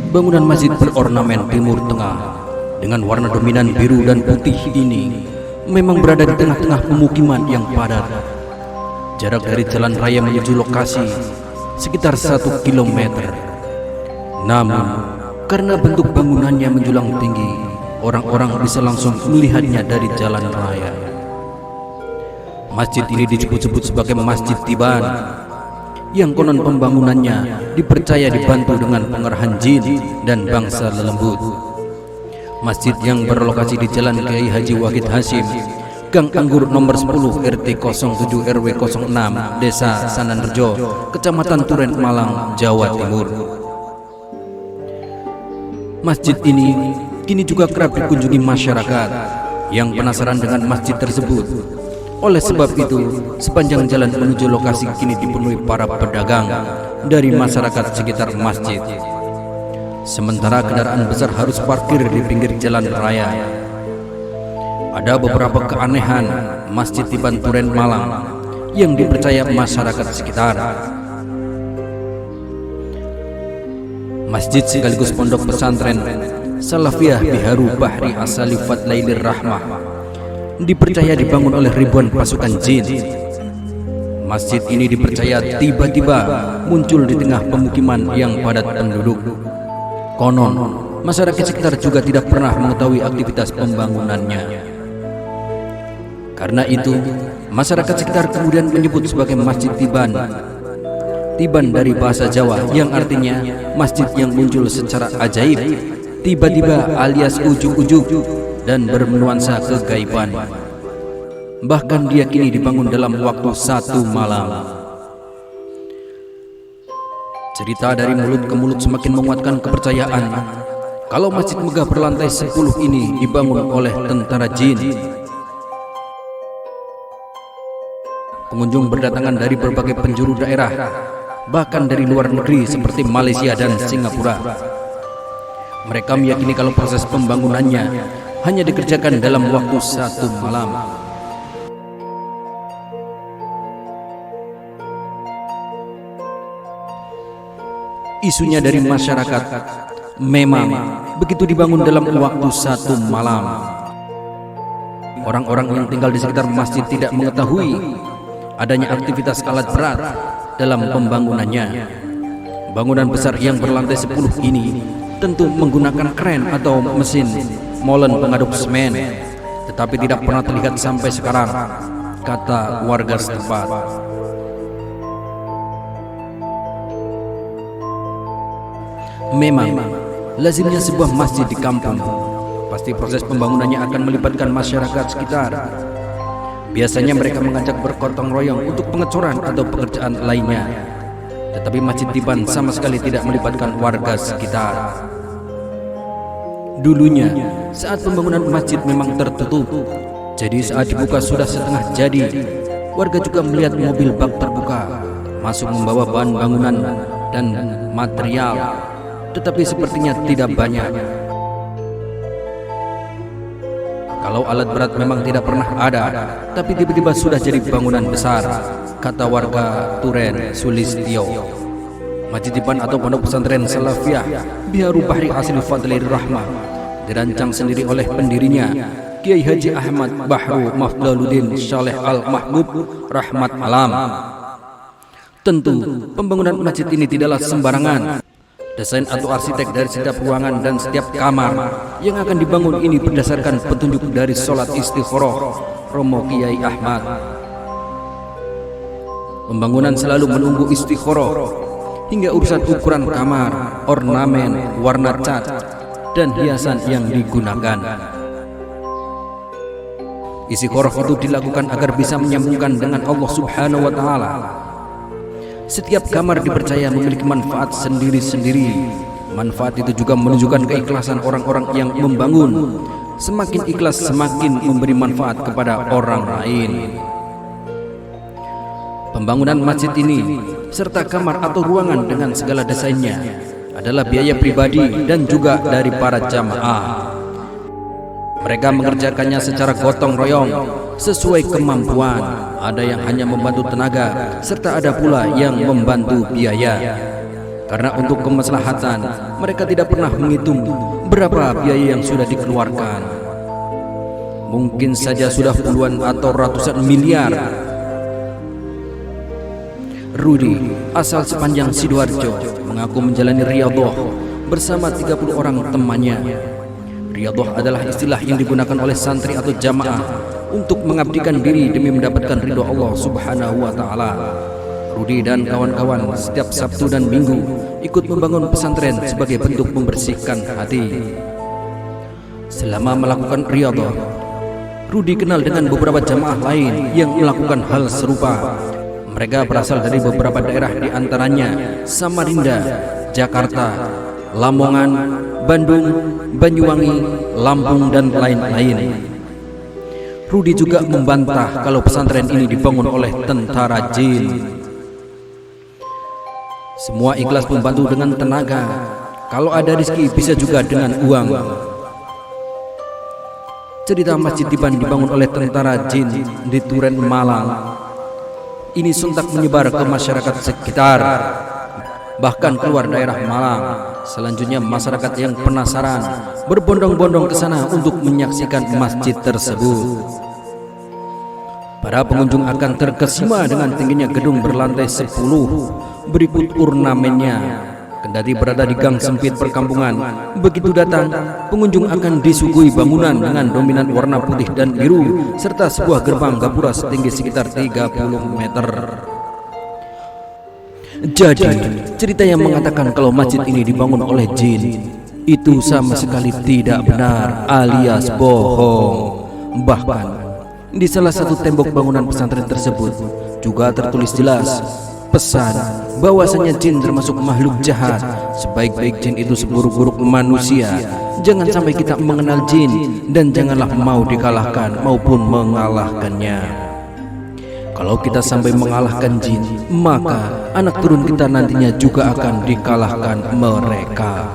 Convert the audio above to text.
Bangunan masjid berornamen Timur Tengah dengan warna dominan biru dan putih ini memang berada di tengah-tengah pemukiman yang padat. Jarak dari jalan raya menuju lokasi sekitar 1 kilometer. Namun, karena bentuk bangunannya menjulang tinggi, orang-orang bisa langsung melihatnya dari jalan raya. Masjid ini disebut-sebut sebagai Masjid Tiban, yang konon pembangunannya dipercaya dibantu dengan pengerahan jin dan bangsa lelembut. Masjid yang berlokasi di Jalan Kiai Haji Wahid Hasyim, Gang Anggur nomor 10 RT 07 RW 06 Desa Sananrejo, Kecamatan Turen Malang, Jawa Timur. Masjid ini kini juga kerap dikunjungi masyarakat yang penasaran dengan masjid tersebut. Oleh sebab itu, sepanjang jalan menuju lokasi kini dipenuhi para pedagang dari masyarakat sekitar masjid. Sementara kendaraan besar harus parkir di pinggir jalan raya. Ada beberapa keanehan Masjid Tiban Turen Malang yang dipercaya masyarakat sekitar. Masjid sekaligus pondok pesantren Salafiyah Biharu Bahri Asali Fadlailir Rahmah dipercaya dibangun oleh ribuan pasukan jin. Masjid ini dipercaya tiba-tiba muncul di tengah pemukiman yang padat penduduk. Konon, masyarakat sekitar juga tidak pernah mengetahui aktivitas pembangunannya. Karena itu, masyarakat sekitar kemudian menyebut sebagai Masjid Tiban. Tiban dari bahasa Jawa yang artinya masjid yang muncul secara ajaib, tiba-tiba alias ujug-ujug, dan bernuansa kegaiban. Bahkan dia kini dibangun dalam waktu 1 malam. Cerita dari mulut ke mulut semakin menguatkan kepercayaan kalau masjid megah berlantai 10 ini dibangun oleh tentara jin. Pengunjung berdatangan dari berbagai penjuru daerah, bahkan dari luar negeri seperti Malaysia dan Singapura. Mereka meyakini kalau proses pembangunannya hanya dikerjakan dalam waktu 1 malam. Isunya dari masyarakat, memang begitu dibangun dalam waktu 1 malam. Orang-orang yang tinggal di sekitar masjid tidak mengetahui adanya aktivitas alat berat dalam pembangunannya. Bangunan besar yang berlantai 10 ini tentu menggunakan kren atau mesin molen pengaduk semen, tetapi tidak pernah terlihat sampai sekarang, kata warga setempat. Memang lazimnya sebuah masjid di kampung, pasti proses pembangunannya akan melibatkan masyarakat sekitar. Biasanya mereka mengajak bergotong royong untuk pengecoran atau pekerjaan lainnya, tetapi Masjid Tiban sama sekali tidak melibatkan warga sekitar. Dulunya, saat pembangunan masjid memang tertutup, jadi saat dibuka sudah setengah jadi. Warga juga melihat mobil bak terbuka masuk membawa bahan bangunan dan material, tetapi sepertinya tidak banyak. Kalau alat berat memang tidak pernah ada, tapi tiba-tiba sudah jadi bangunan besar, kata warga Turen Sulistyo. Masjid Tiban atau pondok pesantren Salafiyah Biharu Bahri Asli Fadlir Rahmah dirancang sendiri oleh pendirinya, Kiai Haji Ahmad Bahru Mafdaluddin Syaleh Al-Mahbub Rahmat Alam. Tentu, pembangunan masjid ini tidaklah sembarangan. Desain atau arsitek dari setiap ruangan dan setiap kamar yang akan dibangun ini berdasarkan petunjuk dari sholat istikharah Romo Kiai Ahmad. Pembangunan selalu menunggu istikharah hingga urusan ukuran kamar, ornamen, warna cat, dan hiasan yang digunakan. Istikharah itu dilakukan agar bisa menyambungkan dengan Allah Subhanahu wa Ta'ala. Setiap kamar dipercaya memiliki manfaat sendiri-sendiri. Manfaat itu juga menunjukkan keikhlasan orang-orang yang membangun. Semakin ikhlas, semakin memberi manfaat kepada orang lain. Pembangunan masjid ini serta kamar atau ruangan dengan segala desainnya adalah biaya pribadi dan juga dari para jamaah. Mereka mengerjakannya secara gotong royong sesuai kemampuan. Ada yang hanya membantu tenaga, serta ada pula yang membantu biaya. Karena untuk kemaslahatan, mereka tidak pernah menghitung berapa biaya yang sudah dikeluarkan. Mungkin saja sudah puluhan atau ratusan miliar. Rudi, asal sepanjang Sidoarjo, mengaku menjalani riyadhah bersama 30 orang temannya. Riyadhah adalah istilah yang digunakan oleh santri atau jamaah untuk mengabdikan diri demi mendapatkan ridho Allah Subhanahu wa taala. Rudi dan kawan-kawan setiap Sabtu dan Minggu ikut membangun pesantren sebagai bentuk membersihkan hati. Selama melakukan riyadhah, Rudi kenal dengan beberapa jamaah lain yang melakukan hal serupa. Mereka berasal dari beberapa daerah, di antaranya Samarinda, Jakarta, Lamongan, Bandung, Banyuwangi, Lampung, dan lain-lain. Rudi juga membantah kalau pesantren ini dibangun oleh tentara jin. Semua ikhlas membantu dengan tenaga. Kalau ada rezeki bisa juga dengan uang. Cerita Masjid Tiban dibangun oleh tentara jin di Turen, Malang ini sontak menyebar ke masyarakat sekitar, bahkan keluar daerah Malang. Selanjutnya masyarakat yang penasaran berbondong-bondong ke sana untuk menyaksikan masjid tersebut. Para pengunjung akan terkesima dengan tingginya gedung berlantai 10 berikut ornamennya. Kendati berada di gang sempit perkampungan, begitu datang, pengunjung akan disuguhi bangunan dengan dominan warna putih dan biru serta sebuah gerbang gapura setinggi sekitar 30 meter. Jadi, cerita yang mengatakan kalau masjid ini dibangun oleh jin itu sama sekali tidak benar alias bohong. Bahkan di salah satu tembok bangunan pesantren tersebut juga tertulis jelas pesan bahwasanya jin termasuk makhluk jahat. Sebaik-baik jin itu seburuk-buruk manusia. Jangan sampai kita mengenal jin dan janganlah mau dikalahkan maupun mengalahkannya. Kalau kita sampai mengalahkan jin, maka anak turun kita nantinya juga akan dikalahkan mereka.